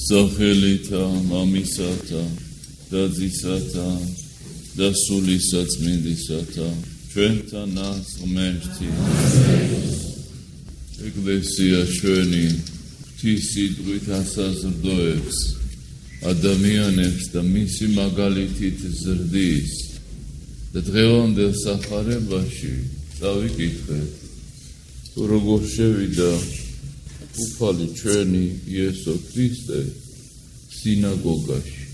სახელითა მამისათა და ძისათა და სულისა წმინდისათა ჩვენთანაც ღმერთი ეკლესია ჩვენი ღვთის სიტყვით ასაზრდოებს ადამიანებს და მისი მაგალითით ზრდის და დღევანდელ სახარებაში წავიკითხეთ თუ როგორ შევიდა უფალი ჩვენი იესო ქრისტე სინაგოგაში.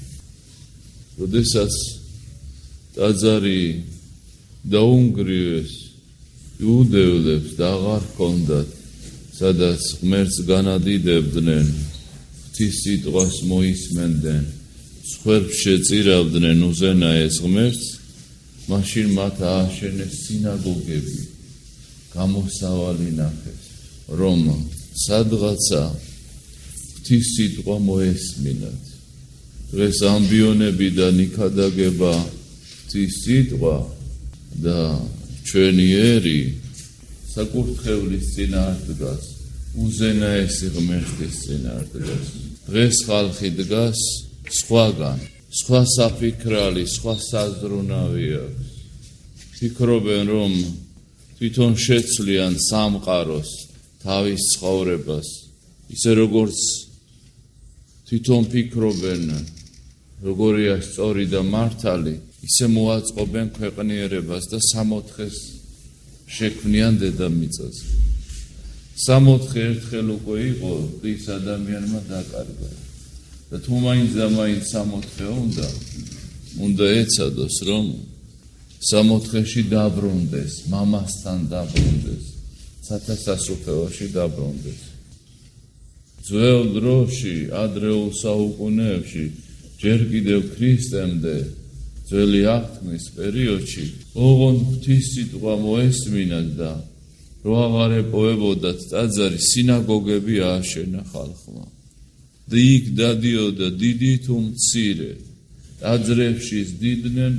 როდესაც ტაძარი დაუნგრიეს იუდევლებს და აღარ ჰქონდათ სადაც ღმერთს განადიდებდნენ, ღვთის სიტყვას მოისმენდნენ, სხვებს შეწირავდნენ უზენაეს ღმერთს, მაშინ მათ ააშენეს სინაგოგები, გამოსავალი ნახეს, რომ სადღაცა ღვთის სიტყვა მოესმინათ. დღეს ამბიონებიდან იქადაგება ღვთის სიტყვა და ჩვენი ერი საკურთხევლის წინააღ დგას, უზენაესი ღმერთის წინააღ დგას. დღეს ხალხი დგას სხვაგან, სხვა საფიქრალი, სხვა საზრუნავი აქვს. ფიქრობენ, რომ თვითონ შეცვლიან სამყაროს, თავის ცხოვრებას, ისე როგორც თვითონ ფიქრობენ, როგორია სწორი და მართალი, ისე მოაწყობენ ქვეყნიერებას და სამოთხეს შექმნიან დედამიწაზე. სამოთხე ერთხელ უკვე იყო, ის ადამიანმა დაკარგა. და თუ მაინც და მაინც სამოთხე უნდა ეცადოს, რომ სამოთხეში დაბრუნდეს, მამასთან დაბრუნდეს, სათასასუფეოში დაბრუნდეს. ძველ დროში, ადრეულ საუკუნეებში, ჯერ კიდევ ქრისტემდე, ძველი აღთქმის პერიოდში, ოღონდ ღვთის სიტყვა მოესმინათ და რო აღარ ეპოვებოდათ ტაძარი, სინაგოგები ააშენა ხალხმა. და იქ დადიოდა დიდი თუ მცირე, ტაძრებში ზდიდნენ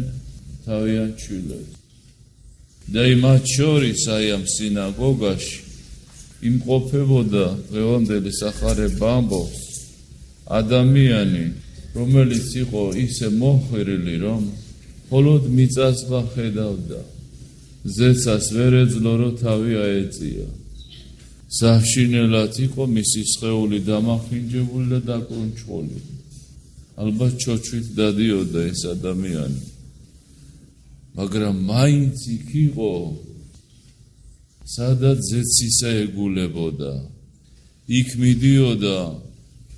თავიანთ შვილებს. და მათ შორის აი ამ სინაგოგაში იმყოფებოდა დღევანდელი სახარება ამბობს ადამიანი, რომელიც იყო ისე მოხვირილი, რომ მხოლოდ მიწას ხედავდა, ზეცას ვერ ეძლო, რომ თავი აეწია. საშინელად იყო მისი სხეული დამახინჯებული და დაკრუნჩხული. ალბათ ჩოჩვით დადიოდა ეს ადამიანი. მაგრამ მაინც იქ იყო, სადაც ზეცისა ეგულებოდა. იქ მიდიოდა,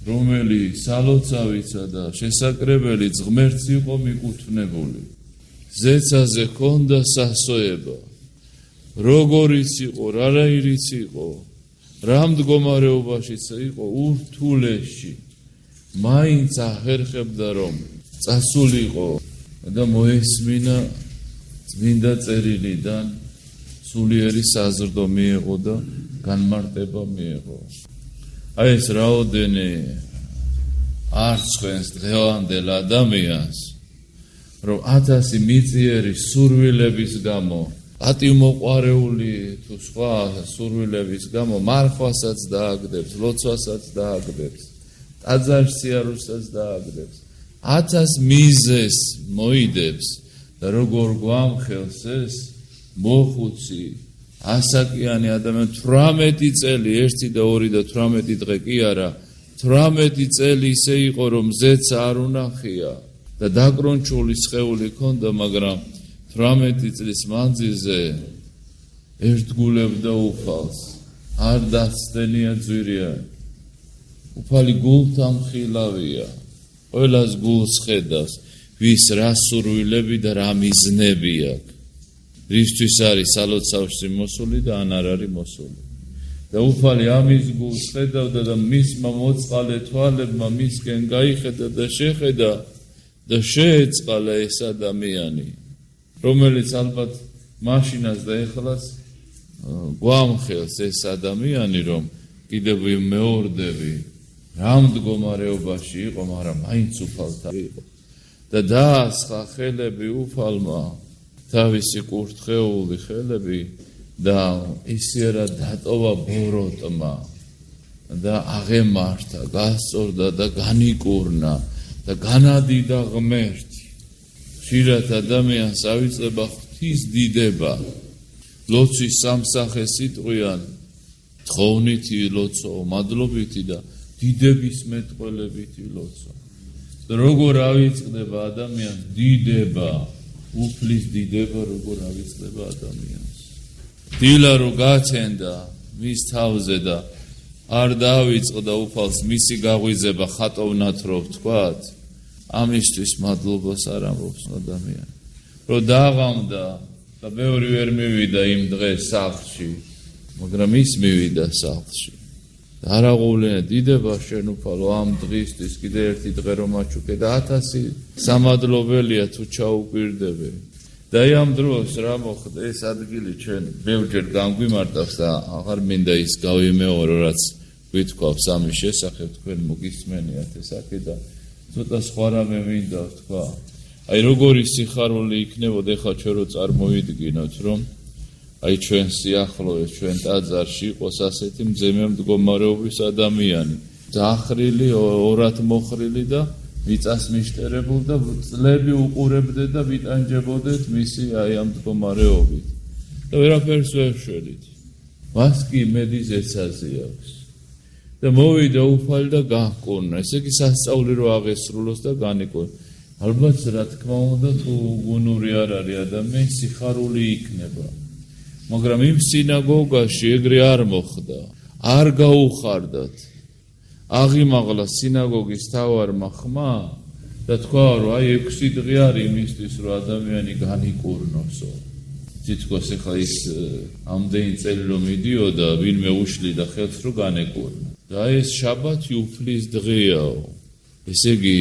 რომელი სალოცავიცა და შესაკრებელიც ღმერთს იყო მიკუთვნებული. ზეცაზე ჰქონდა სასოება. როგორიც იყო, რარაირიც იყო, რა მდგომარეობაშიც იყო, ურთულესში. მაინც ახერხებდა, რომ წასულიყო და მოესმინა წმინდა წერილიდან სულიერი საზრდო მიეღო და განმარტება მიეღო. აი ეს რაოდენე არცხვენს დღევანდელ ადამიანს, რომ 1000 მიწიერი სურვილების გამო, პატივმოყვარეული თუ სხვა სურვილების გამო მარხვასაც დააგდებს, ლოცვასაც დააგდებს, ტაძარს სიარულსაც დააგდებს, 1000 მიზეს მოიდებს და როგორ გვამხელს ეს მოხუცი ასაკიანი ადამიანი 18 წელი, 1 და 2 და 18 დღე კი არა, 18 წელი ისე იყო, რომ ზეცა არ უნახია და დაკრონჩული სხეული ჰქონდა, მაგრამ 18 წლის მანძილზე ერთგულებდა უფალს, არ დასცდენია ძვირიანი. უფალი გულთან ხილავია, ყველას გულს ხედავს, ვის რა სურვილები და რა მიზნები აქვს. რისთვის არის სალოცავში მოსული და ან არ არის მოსული. და უფალი ამის გულს ხედავდა და მისმა მოწყალე თვალებმა მისკენ გაიხედა და შეხედა და შეეწყალა ეს ადამიანი, რომელიც ალბათ მაშინაც და ეხლაც გვამხელს ეს ადამიანი, რომ კიდევ მეორდები რა მდგომარეობაში იყო, მაგრამ მაინც უფალთან იყო. და დაასხა ხელები უფალმა, თავისი კურთხეული ხელები და ისე რა დატოვა ბოროტმა. და აღემართა, გასწორდა და განიკურნა და განადიდა ღმერთი. ხშირად ადამიანს ავიწყება ღვთის დიდება. ლოცვის სამსახე სიტყვიან თხოვნითი ლოცო, მადლობითი და დიდების მეტყველებითი ლოცო. და როგორ ავიწყდება ადამიანს დიდება, უფლის დიდება როგორ ავიწყდება ადამიანს. დილა რო გაცენდა მის თავზე და არ დაავიწყდა უფალს მისი გაღვიძება ხატოვნად რო ვთქვათ, ამისთვის მადლობას არ ამბობს ადამიანი. რო დაღამდა და ბევრი ვერ მივიდა იმ დღეს სახლში, მაგრამ ის მივიდა სახლში. და არ აღუვლია დიდება შენ უფალო ამ დღისთვის კიდე ერთი დღე რომ აჩუქე და 1000 სამადლობელია თუ ჩაუკვირდები. და ამ დროს რა მოხდა ეს ადგილი ჩვენ ბევრჯერ განგვიმარტავს და აღარ მინდა ის გავიმეორო რაც გვითქვავს ამის შესახებ თქვენ მოგისმენიათ ეს აქე და ცოტა სხვა რამე მინდა ვთქვა. აი როგორი სიხარული იქნებოდა ეხლა ჩვენ რო წარმოვიდგინოთ რომ აი ჩვენ სიახლოვეს ჩვენ ტაძარში იყოს ასეთი მძიმე მდგომარეობის ადამიანი დახრილი ორად მოხრილი და მიწას მიშტერებული და წლები უყურებდეთ და ვიტანჯებოდეთ მისი აი ამ მდგომარეობით და ვერაფერს ვერ შველით. მას კი იმედი ზეცაზე აქვს და მოვიდა უფალი და განკურნა. ესე იგი სასწაული რო აღესრულოს და განიკურნა. ალბათ რა თქმა უნდა თუ გუნური არ არის ადამიანი სიხარული იქნება. მაგრამ იმ სინაგოგაში ეგრე არ მოხდა. არ გაუხარდათ. აღიმაღლა სინაგოგის თავარმა ხმა და თქვა რომ აი 6 დღე არის იმისთვის რომ ადამიანი განიკურნოსო. თითქოს ეხლა ის ამდენი წელი რომ მიდიოდა ვინმე უშლიდა ხელს რომ განეკურნა. და ეს შაბათი უფლის დღეაო. ესე იგი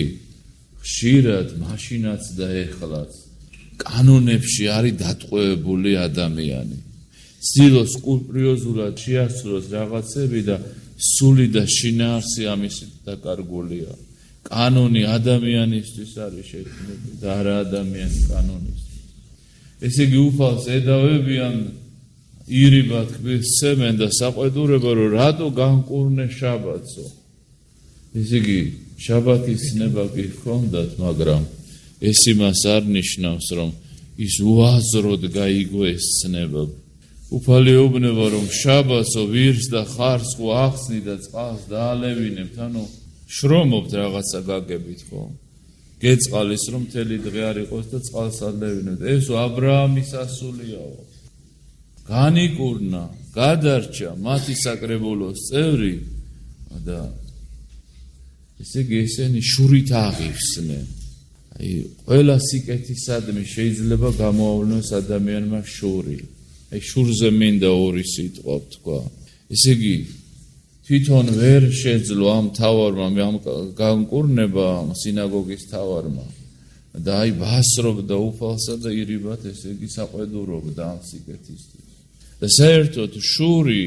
ხშირად მაშინაც და ეხლაც კანონებში არის დატყვევებული ადამიანი. ცდილობს სკრუპულოზულად შეასრულოს რაღაცები და სული და შინაარსი ამისით დაკარგულია. კანონი ადამიანისთვის არის შექმნილი და არა ადამიანი კანონისთვის. ესე იგი უფალს ედავებიან ირიბად გსცემენ და საყვედურება რომ რატო განკურნე შაბათსო. ესე იგი შაბათის ცნება კი ჰქონდათ, მაგრამ ეს იმას არ ნიშნავს რომ ის უაზროდ გაიგო ეს ცნება. უფალი ეუბნება რომ შაბათსო ვირს და ხარს ხო ახსნი და წყალს დაალევინებთ, ანუ შრომობთ რაღაცა გაგებით ხო? გეწყალის რომ მთელი დღე არ იყოს და წყალს ალევინებთ. ეს აბრაამის ასულიაო. განიკურნა, გადარჩა მათი საკრებულოს წევრი და ესე იგი ესენი შურით აღივსნენ. აი ყველა სიკეთისადმი შეიძლება გამოავლინოს ადამიანმა შური. აი შურზე მინდა ორი სიტყვა ვთქვა. ესე იგი თვითონ ვერ შეძლო ამ თავარმა ამ განკურნება სინაგოგის თავარმა და აი ბასრობდა უფალსა და ირიბად ესე იგი საყვედურობდა ამ სიკეთისთვის. და საერთოდ შური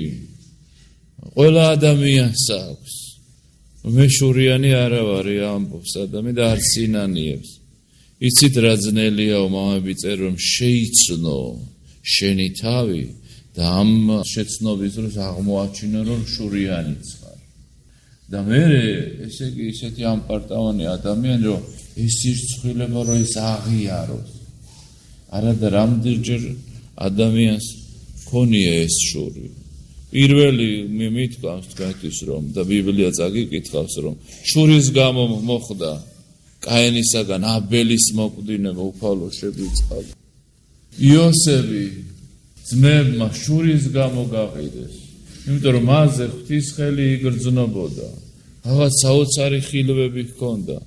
ყველა ადამიანს აქვს. მე შურიანი არა ვარი ამბობს ადამიანი და არ სინანიებს. იცით რა ძნელიაო მამები წერენ რომ შეიცნო შენი თავი და ამ შეცნობის დროს აღმოაჩინო რომ შურიანიც ხარ. და მე ესე იგი ისეთი ამპარტავანი ადამიანი რომ ეს სირცხვილება რომ ეს აღიაროს. არა და რამდენჯერ ადამიანს ქონია ეს შური. პირველი მითქვამს თქვენთვის რომ და ბიბლია წაგიკითხავს რომ შურის გამო მოხდა კაენისაგან აბელის მოკვდინება უფალო შეგვიწყალო. იოსები ძმებმა შურის გამო გაყიდეს. იმიტომ რომ მასზე ღვთის ხელი იგრძნობოდა. რაღაც საოცარი ხილვები ჰქონდა.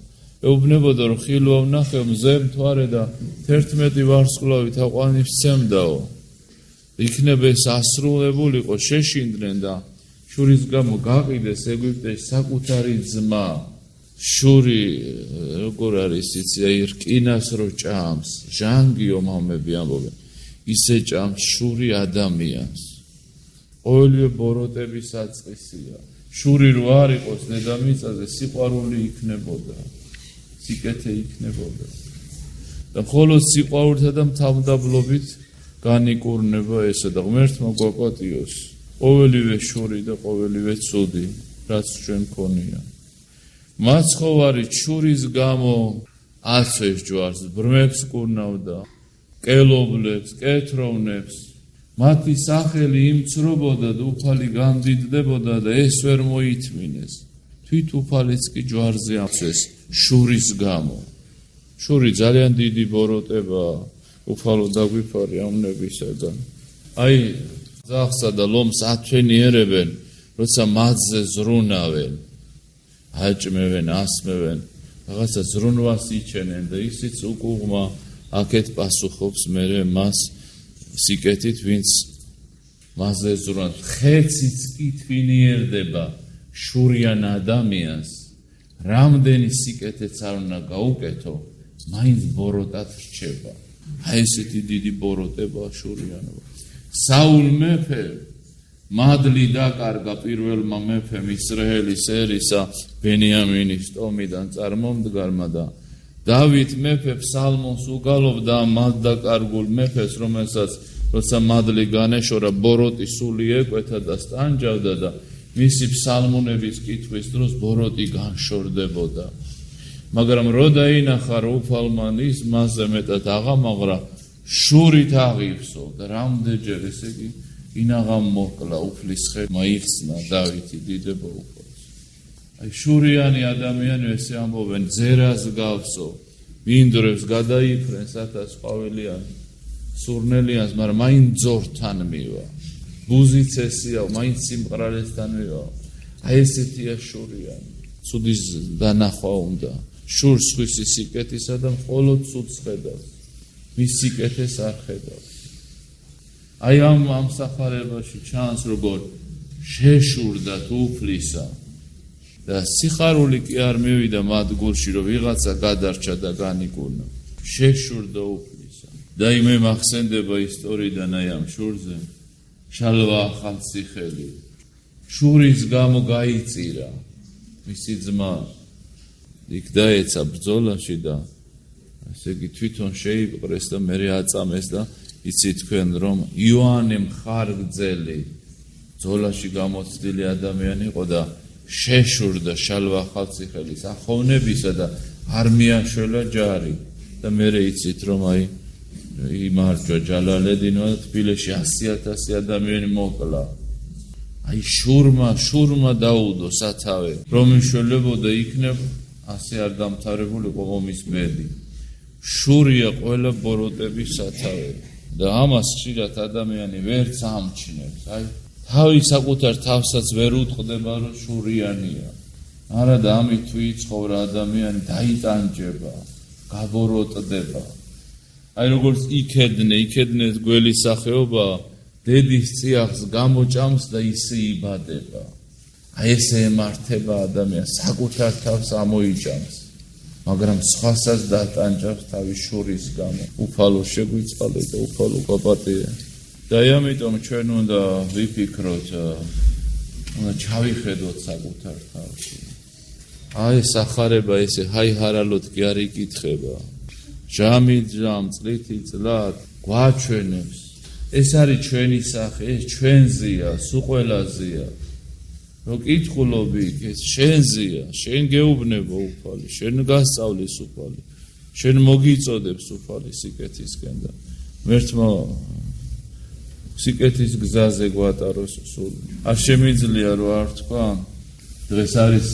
ეუბნებოდა რომ ხილვა ვნახე მზე მთვარე და 11 ვარსკვლავით აყვანებს სცემდაო. იქნება ეს ასრულებულიყო შეშინდნენ და შურის გამო გაყიდეს ეგვიპტეში საკუთარი ძმა. შური როგორ არის იცი აი რკინას რო ჭამს ჟანგიო მამები ამბობენ ისე ჭამს შური ადამიანს. ყოველივე ბოროტების საწყისია. შური რო არ იყოს დედამიწაზე სიყვარული იქნებოდა. სიკეთე იქნებოდა. და მხოლოდ სიყვარულითა და მთავრდაბლობით განიკურნება ესა და ღმერთმა გვაპატიოს ყოველივე შური და ყოველივე ცუდი რაც ჩვენ გქონია. მაცხოვარი ჩურის გამო აცვეს ჯვარს, ბრმებს კურნავდა, კელობლებს, კეთროვნებს. მათი სახელი იმცრობოდა და უფალი გამდიდდებოდა და ეს ვერ მოითმინეს. თვით უფალიც კი ჯვარზე აცვეს შურის გამო. შური ძალიან დიდი ბოროტებაა, უფალო დაგვიფარე ამნებისაგან. აი, ძაღლსა და ლომს ათვენიერებენ, როცა მათზე ზრუნავენ, აჭმევენ, ასმევენ, რაღაცა ზრუნვას იჩენენ და ისიც უკუღმა აქეთ პასუხობს მერე მას სიკეთით, ვინც მასზე ზრუნავს. ხეციც კი თვინიერდება შურიან ადამიანს, რამდენი სიკეთეც არ უნდა გაუკეთო, მაინც ბოროტად რჩება. აი ესეთი დიდი ბოროტება შურიანობა. საულ მეფე მადლი დაკარგა პირველმა მეფემ ისრაელის ერისა ბენიამინის ტომიდან წარმომდგარმა და დავით მეფე ფსალმონს უგალობდა მადლდაკარგულ მეფეს, რომელსაც როცა მადლი განეშორა ბოროტი სული ეკვეთა და სტანჯავდა და მისი ფსალმუნების კითხვის დროს ბოროტი განშორდებოდა. მაგრამ რო დაინახა რომ უფალმა ის მასზე მეტად აღამაღლა, შურით აღივსო და რამდენჯერ ესე იგი ინაღამ მოკლა უფლის ხე მაიხსნა დავითი დიდება უფალს. აი შურიანი ადამიანი ესე ამბობენ ძერას გავსო, მინდვრებს გადაიფრენ სათა სყავილიან სურნელიანს, მაგრამ მაინც ძორთან მივა. ბუზიც ესია, მაინც სიმყრალესთან მივა. აი ესეთია შურიანი. ცუდის დანახვა უნდა. შურს ხვის სიკეთისა და მხოლოდ ცუდს ხედავს. მის სიკეთეს არ ხედავს. აი ამ სამსახარებაში ჩანს როგორ შეშურდა უფლისა და სიხარული კი არ მივიდა მათ გულში რომ ვიღაცა გადარჩა და განიკურნა. შეშურდა უფლისა. და მე მახსენდება ისტორიიდან აი ამ შურზე შალვა ახალციხელი. შურის გამო გაიწირა მისი ძმა. იქ დაეცა ბრძოლაში და ესე იგი თვითონ შეიპყრეს და მე აწამეს და იცით თქვენ რომ იოანე მხარგრძელი ბრძოლაში გამოცდილი ადამიანი იყო და შეშურდა შალვა ახალციხელის ახოვნებისა და არ მიაშველა ჯარი და მე იცით რომ აი იმარჯვა ჯალალედინმა და თბილისში 100,000 ადამიანი მოკლა. აი შურმა დაუდო სათავე რომ იშველებოდა იქნებ ასე არ დამთავრებულიყო ომის მედი. შურია ყველა ბოროტების სათავე და ამას ხშირად ადამიანი ვერც ამჩნევს. აი თავი საკუთარ თავსაც ვერ უთყდება რომ შურიანია. არადა ამით თუ იცხოვრა ადამიანი დაიტანჯება, გაბოროტდება. აი როგორც იქედნეს გველი სახეობა დედის წიაღს გამოჭამს და ისე იბადება. აი ესე ემართება ადამიანს, საკუთარ თავს ამოიჭამს, მაგრამ სხვასაც დატანჯავს თავის შურის გამო. უფალო შეგვიწყალე და უფალო გაპატიე. და ამიტომ ჩვენ უნდა ვიფიქროთ, უნდა ჩავიხედოთ საკუთარ თავში. აი სახარება ესე ჰაიჰარალოდ კი არ იკითხება. ჟამით ჟამ, წლითი წლად გვაჩვენებს. ეს არის ჩვენი სახე, ეს ჩვენზია, სუყველაზია. რო კითხულობი, ეს შენზია, შენ გეუბნება უფალი, შენ გასწავლის უფალი, შენ მოგიწოდებს უფალი სიკეთისკენ და მერთმა სიკეთის გზაზე გვატაროს სულ. არ შემიძლია რომ არ თქვა, დღეს არის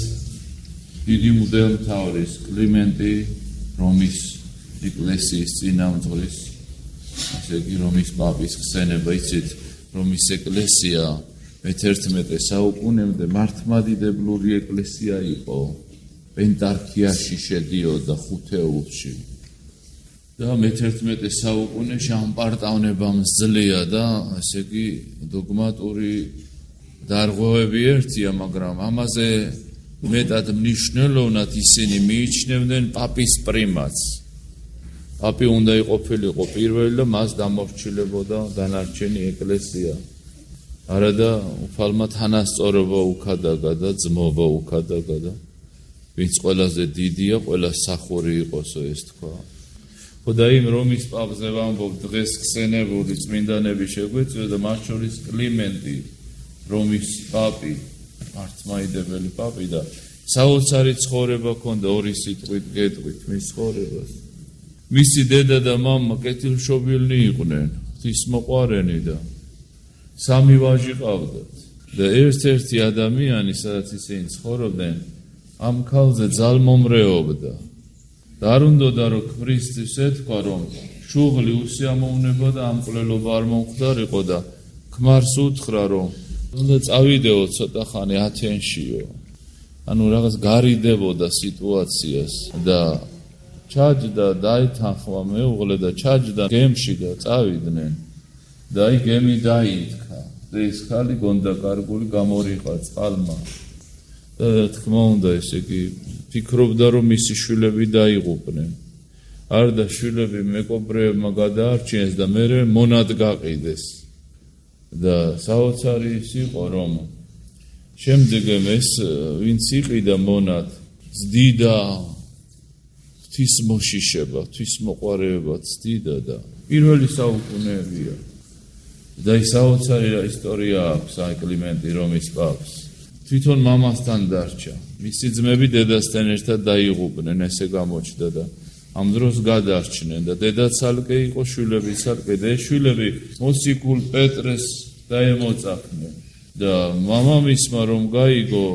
დიდი მღვდელმთავრის კლიმენტი რომის ეკლესიის წინამძღვრის, ასე იგი რომის პაპის ხსენება. იცით, რომის ეკლესია მე-11 საუკუნემდე მართლმადიდებლური ეკლესია იყო, პენტარქიაში შედიოდა ხუთეულში. და მე-11 საუკუნეში ამ პარტავნებამ ზლია და ასე იგი დოგმატური დარღვევები ერთია, მაგრამ ამაზე მეტად მნიშვნელოვნად ისინი მიიჩნევდნენ პაპის პრიმატს. პაპი უნდა იყოფილიყო პირველი და მას დამორჩილებოდა დანარჩენი ეკლესია. არადა უფალმა თანასწორობა უქადაგა და ძმობა უქადაგა და ვინც ყველაზე დიდია, ყველა სახური იყოსო ეს თქვა. და იმ რომის პაპზე ვამბობ, დღეს ხსენებული წმინდანები შეგვეწირა და მათ შორის კლიმენტი რომის პაპი მართლმაიდებელი პაპი და საოცარი ცხოვრება ჰქონდა ორი სიტყვით გეტყვით მის ცხოვრებას. მისი დედა და მამა კეთილშობილნი იყვნენ, ღვთისმოყვარენი და სამი ვაჟი ყავდათ. და ერთ-ერთი ადამიანი, სადაც ისინი ცხოვრობდნენ, ამ ქალზე ძალმომრეობდა. და არ უნდოდა რომ ქმრისთვის ეთქვა, რომ შუღლი უსიამოვნება და ამ მკვლელობა არ მომხდარიყო და ქმარს უთხრა, რომ უნდა წავიდეო ცოტა ხანი ათენშიო. ანუ რაღაც გარიდებოდა სიტუაციას და ჩაჯდა დაითანხმა მეუღლე და ჩაჯდა გემში და წავიდნენ. და აი გემი დაითქა. და ეს ხალი გონდა კარგული გამორიყა წყალმა. და თქმა უნდა ესე იგი ფიქრობდა რომ მისი შვილები დაიღუპნენ. არ და შვილები მეკობრეებმა გადაარჩიეს და მერე მონად გაყიდეს. და საოცარი ის იყო რომ შემდეგ ეს ვინც იყიდა მონად ზდიდა ღვთისმოშიშება, ღვთისმოყვარეობა ზდიდა და პირველი საუკუნეებია. და ის საოცარი ისტორია აქვს აი კლიმენტი რომის პაპს. თვითონ მამასთან დარჩა. მისი ძმები დედასთან ერთად დაიღუპნენ, ესე გამოჩნდა და ამ დროს გადარჩნენ და დედა ცალკე იყო, შვილები ცალკე და ეს შვილები მოციქულ პეტრეს დაემოწაფნენ. და მამამისმა რომ გაიგო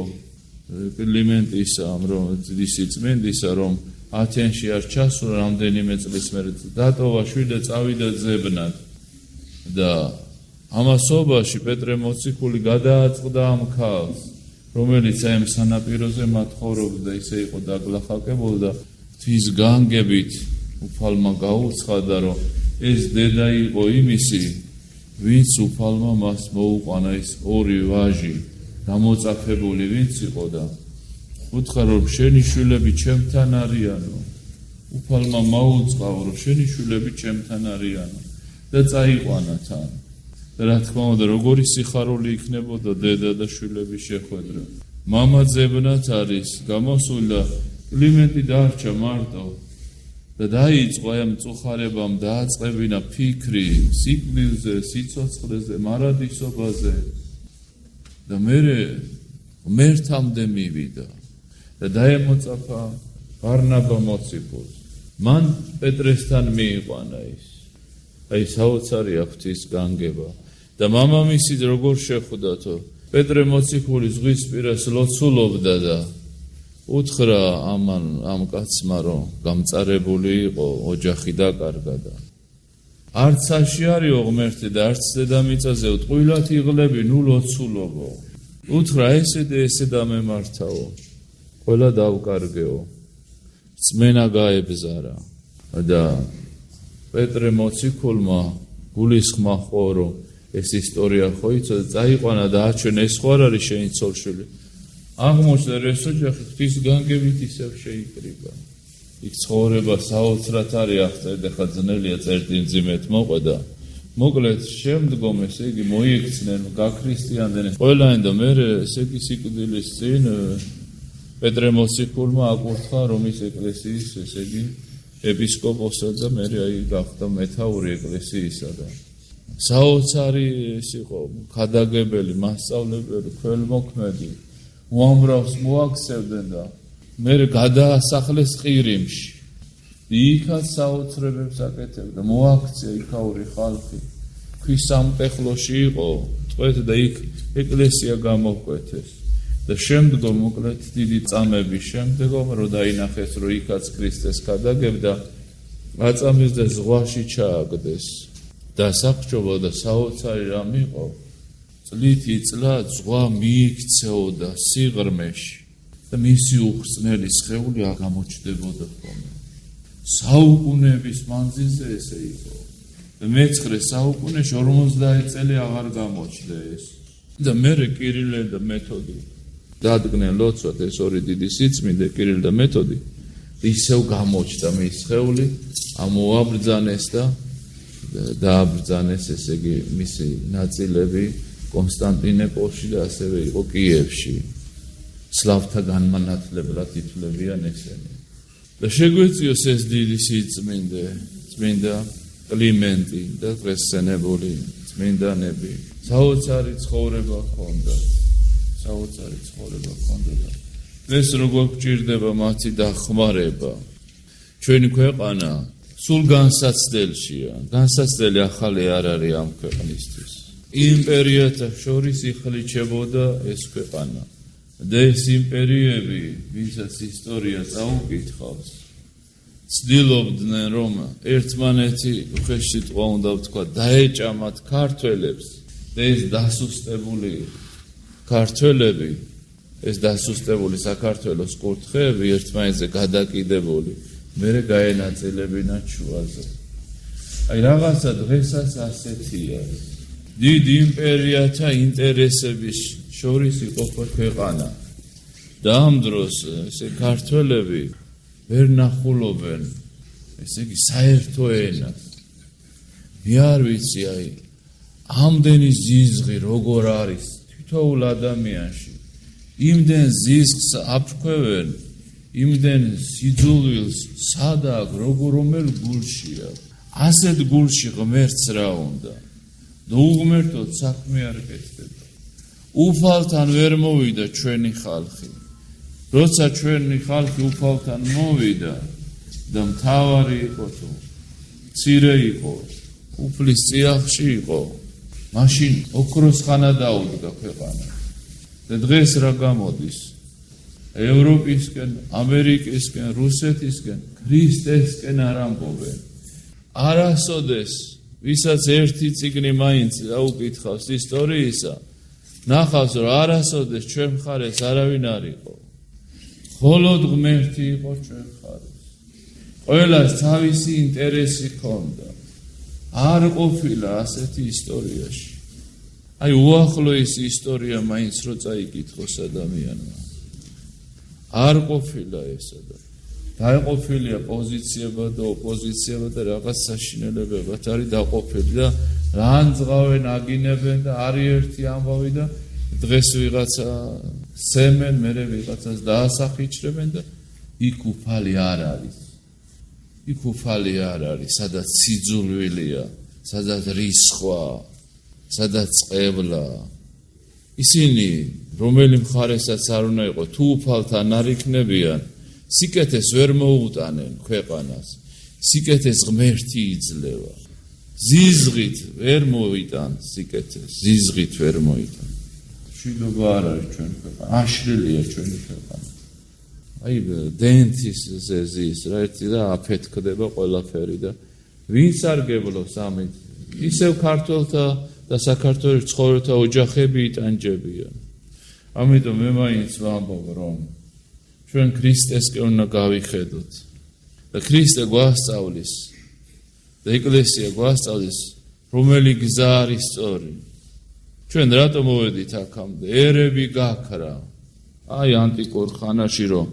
კლიმენტისა, რომ ძის წმინდისა, რომ ათენში არ ჩასულა რამდენიმე წლის მერე დატოვა შვილი და წავიდა ძებნად. და ამასობაში პეტრე მოციქული გადააწყდა ამ ქალს, რომელიც ამ სანაპიროზე მათხოვრობდა, ისე იყო დაგლახაკებული და თვის განგებით უფალმა გაუცხადა, რომ ეს დედა იყო იმისი, ვინც უფალმა მას მოუყვანა ის ორი ვაჟი, გამოწაფებული ვინც იყო და უთხრა, რომ შენი შვილები ჩემთან არიანო. უფალმა მაუწყაო, რომ შენი შვილები ჩემთან არიანო და წაიყვანა თან. და რა თქმა უნდა, როგორი სიხარული იქნებოდა დედა და შვილების შეხვედრა. მამა ძებნად არის გამოსული და კლიმენტი დარჩა მარტო. და დაიწყო ამ მწუხარებამ დააწყებინა ფიქრი სიკვდილზე, სიცოცხლეზე, მარადისობაზე. და მერე ღმერთამდე მივიდა და დაემოწაფა ბარნაბა მოციქულს. მან პეტრესთან მიიყვანა ის. აი საოცარია ღვთის განგება. და მამამისი როგორ შეხვდათო, პეტრე მოციქული ზღვისპირას ლოცულობდა და უთხრა ამ კაცმა, რომ გამწარებული იყო, ოჯახი დაკარგა და არც საში არისო ღმერთი და არც დედამიწაზე ტყუილად იღლები, ნუ ლოცულობო. უთხრა ესე და ესე დამემართაო, ყველა დავკარგეო, წმენა გაებზარა. და პეტრე მოციქულმა გულისხმა ხო, რომ ეს ისტორია ხო იცოდა, წაიყვანა და აჩვენა ეს ხო არ არის შენი ცოლ-შვილი. აღმოჩნდა რომ ეს ოჯახი ღვთის განგებით ისევ შეიკრიბა. იქ ცხოვრება საოცრად არის აღწერდა, ხა ძნელია წერტი მძიმედ მოყვდა. მოკლედ შემდგომ ესე იგი მოიქცნენ, გაქრისტიანდნენ ყველანი და მერე ესე იგი სიკვდილის წინ პეტრე მოციქულმა აკურთხა რომის ეკლესიის ესე იგი ეპისკოპოსად და მერე აი გახდა მეთაური ეკლესიისა და საოცარი ეს იყო ქადაგებელი, მასწავლებელი, ქველმოქმედი, უამრავს მოაქცევდნენ და მერე გადაასახლეს ყირიმში. იქაც საოცრებებს აკეთებდა, მოაქცია იქაური ხალხი. ქვის სამყეხლოში იყო, წვეთ და იქ ეკლესია გამოკვეთეს. და შემდგომ მოკლედ დიდი წამების შემდგომ რომ დაინახეს, რომ იქაც ქრისტეს ქადაგებდა, აწამეს და ზღვაში ჩააგდეს. და საფრთხობა და საოცარი რამ იყო, წლით იწლა ზღვა მიიქცეოდა სიღრმეში და მისი უხრწნელი სხეული არ გამოჩნდებოდა ხოლმე. საუკუნეების მანძილზე ესე იყო. და მე-9 საუკუნეში 50 წელი აღარ გამოჩნდა ეს. და მერე კირილე და მეთოდი დადგნენ ლოცვად ეს ორი დიდი სიწმინდე, კირილ და მეთოდი, ისევ გამოჩნდა მის სხეული, ამოაბრძანეს და დააბრძანეს ესე იგი მისი ნაწილები კონსტანტინოპოლში და ასევე იყო კიევში. სლავთა განმანათლებლად ითვლებიან ესენი. და შეგვეციოს ეს დიდი სიწმინდე, წმინდა კლიმენტი და დღესენებული წმინდანები. საოცარი ცხოვრება ჰქონდათ. საოცარი ცხოვრება ჰქონდოდა. დღეს როგორ გჭირდება მათი დახმარება. ჩვენი ქვეყანა სულ განსაცდელშია. განსაცდელი ახალი არ არის ამ ქვეყნისთვის. იმპერიათა შორის იხლიჩებოდა ეს ქვეყანა. და ეს იმპერიები, ვისაც ისტორია წაუკითხავს, ცდილობდნენ, რომ ერთმანეთი უხეშსიტყვა უნდა ვთქვა, დაეჭამათ ქართველებს და ეს დასუსტებული ქართველები, ეს დასუსტებული საქართველოს კურთხეები ერთმანეთზე გადაკიდებული, მერე გაენაწილებინათ შუაზე. აი რაღაცა დღესაც ასეთია. დიდი იმპერიათა ინტერესების შორის იყოფა ქვეყანა. და ამ დროს ესე ქართველები ვერ ნახულობენ, ესე იგი საერთო ენას. მე არ ვიცი, აი, ამდენი ზიზღი როგორ არის თითოეულ ადამიანში. იმდენ ზიზღს აფრქვევენ, იმდენ სიძულვილს სად აქვს, რომელ გულშია. ასეთ გულში ღმერთს რა უნდა? და უღმერთოდ საქმე არ კეთდება. უფალთან ვერ მოვიდა ჩვენი ხალხი. როცა ჩვენი ხალხი უფალთან მოვიდა და მთავარი იყო თუ მცირე იყო, უფლის წიაღში იყო, მაშინ ოქროს ხანა დაუდგა ქვეყანა. და დღეს რა გამოდის? ევროპისკენ, ამერიკისკენ, რუსეთისკენ, ქრისტესკენ არ ამბობენ. არასოდეს, ვისაც ერთი წიგნი მაინც აუკითხავს ისტორიისა, ნახავს, რომ არასოდეს ჩვენ მხარეს არავინ არ იყო. მხოლოდ ღმერთი იყო ჩვენ მხარეს. ყველას თავისი ინტერესი ჰქონდა. არ ყოფილა ასეთი ისტორიაში. აი, უახლოესი ისტორია მაინც რო წაიკითხოს ადამიანმა. არ ყოფილა ესა და დაეყოფილია პოზიციებად და ოპოზიციებად და რაღაც საშინელებებად არის დაყოფილი და რანძღავენ, აგინებენ და არის ერთი ამბავი და დღეს ვიღაცა სემენ, მერე ვიღაცას დაასახიჩრებენ და იქ უფალი არ არის. იქ უფალი არ არის, სადაც სიძულვილია, სადაც რისხვა, სადაც წყებლა. ისინი, რომელი მხარესაც არ უნდა იყო, თუ უფალთან არ იქნებიან, სიკეთეს ვერ მოუტანენ ქვეყანას. სიკეთეს ღმერთი იძლევა. ზიზღით ვერ მოიტან სიკეთეს, ზიზღით ვერ მოიტან. მშვიდობა არ არის ჩვენ ქვეყანა, აშლილია ჩვენი ქვეყანა. აი, დენთის ზეზის რა ერთი და აფეთქდება ყველაფერი და ვინც არგებლობს ამით, ისევ ქართველთა და საქართველოს ცხოვრთა ოჯახები იტანჯებიან. ამიტომ მე მაინც ვამბობ, რომ ჩვენ ქრისტესკენ უნდა გავიხედოთ და ქრისტე გვასწავლის და ეკლესია გვასწავლის, რომელი გზა არის სწორი. ჩვენ რატომ მოვედით აქამდე? ერები გაქრა. აი, ანტიკურ ხანაში რომ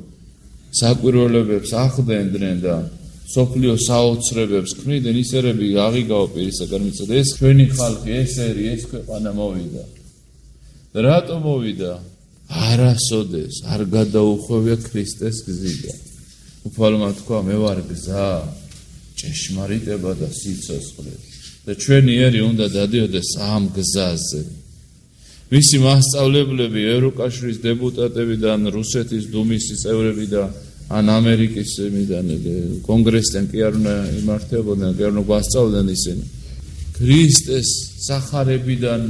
საკვირველებებს ახდენდნენ და სოფლიო საოცრებებს ქმნიდნენ, ის ერები აღიგაო პირისაგან მიწოდა. ეს ჩვენი ხალხი, ეს ერი, ეს ქვეყანა მოვიდა. და რატომ მოვიდა? არასოდეს არ გადაუხვევია ქრისტეს გზიდან. უფალმა თქვა, მე ვარ გზა, ჭეშმარიტება და სიცოცხლე. და ჩვენი ერი უნდა დადიოდეს ამ გზაზე. მისი მასწავლებლები, ევროკავშირის დეპუტატები და ან რუსეთის დუმის წევრები და ან ამერიკის კონგრესიდან კი არ უნდა იმართებოდნენ, კი არ უნდა გვასწავლდნენ ისინი. ქრისტეს სახარებიდან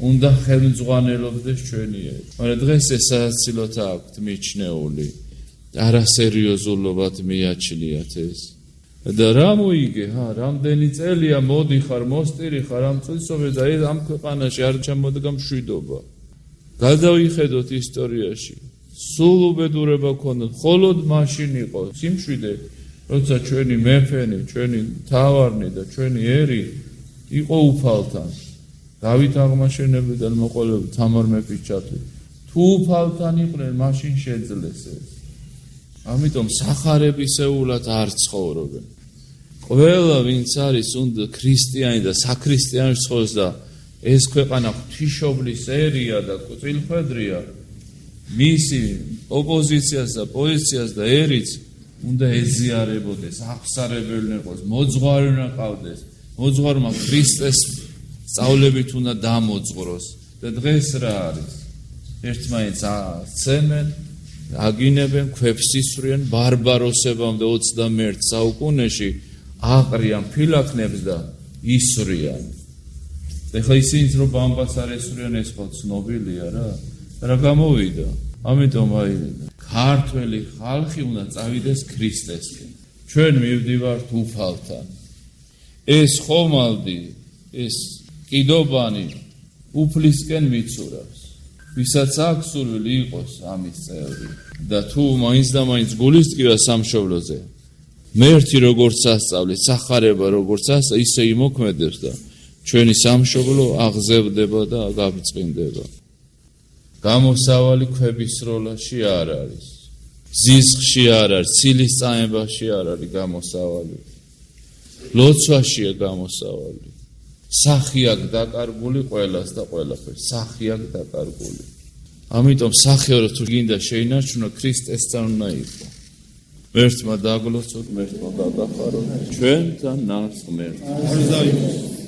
უნდა ხელმძღვანელობდეს ჩვენი ერი. მაგრამ დღეს ეს საცილოთ აქვთ მიჩნეული. არასერიოზულობად მიაჩნიათ ეს. და რა მოიგე, რამდენი წელია მოდიხარ, მოსტირი ხარ ამ წელსობე და ამ ქვეყანაში არ ჩამოდგა მშვიდობა. გადავიხედოთ ისტორიაში. სულ უბედურება ქონდა, მხოლოდ მაშინ იყო სიმშვიდე, როცა ჩვენი მეფენი, ჩვენი მთავარნი და ჩვენი ერი იყო უფალთან. დავით აღმაშენებელთან მოყოლებული თამარ მეფის ჩათვლით. თუ უფალთან იყვნენ, მაშინ შეძლეს ეს. ამიტომ სახარებისეულად არ ცხოვრობენ. ყველა ვინც არის უნდა ქრისტიანი და საქრისტიანო ცხოვრობს და ეს ქვეყანა ღვთისმშობლის ერია და წილხვედრია, მისი ოპოზიციას და პოზიციას და ერიც უნდა ეზიარებოდეს, აღსარებელი იყოს, მოძღვარი უნდა ყავდეს, მოძღვარმა ქრისტეს სწავლებით უნდა დამოძღვროს. და დღეს რა არის? ერთმანეთს აცემენ, აგინებენ, ქვებს ისვრიან, ბარბაროსებამდე 21 საუკუნეში აყრიან ფილაქნებს და ისვრიან. ეხლა ისინიც რომ ბამბას არ ესვრიან, ეს ხო ცნობილია რა გამოვიდა. ამიტომ ქართველი ხალხი უნდა წავიდეს ქრისტესკენ. ჩვენ მივდივართ უფალთან. ეს ხომალდი, ეს კიდობანი უფლისკენ მიცურავს. ვისაც აქვს სურვილი იყოს ამის წევრი და თუ მაინც და მაინც გულისწყდება სამშობლოზე, მერთი როგორც ასწავლეთ, სახარება როგორც ისე იმოქმედებს და ჩვენი სამშობლო აღზევდება და გაბწყინდება. გამოსავალი ქვების სროლაში არ არის. ზიზღში არ არის, ცილის წაებაში არ არის გამოსავალი. ლოცვაშია გამოსავალი. სახი აქვს დაკარგული ყველას და ყველაფერს. სახი აქვს დაკარგული. ამიტომ სახეო თუ გინდა შეინარჩუნო ქრისტესთან უნდა იყო. მერთმა დაგლოცოთ, მერთმა გაგახაროთ, ჩვენთან ნარს ღმერთს.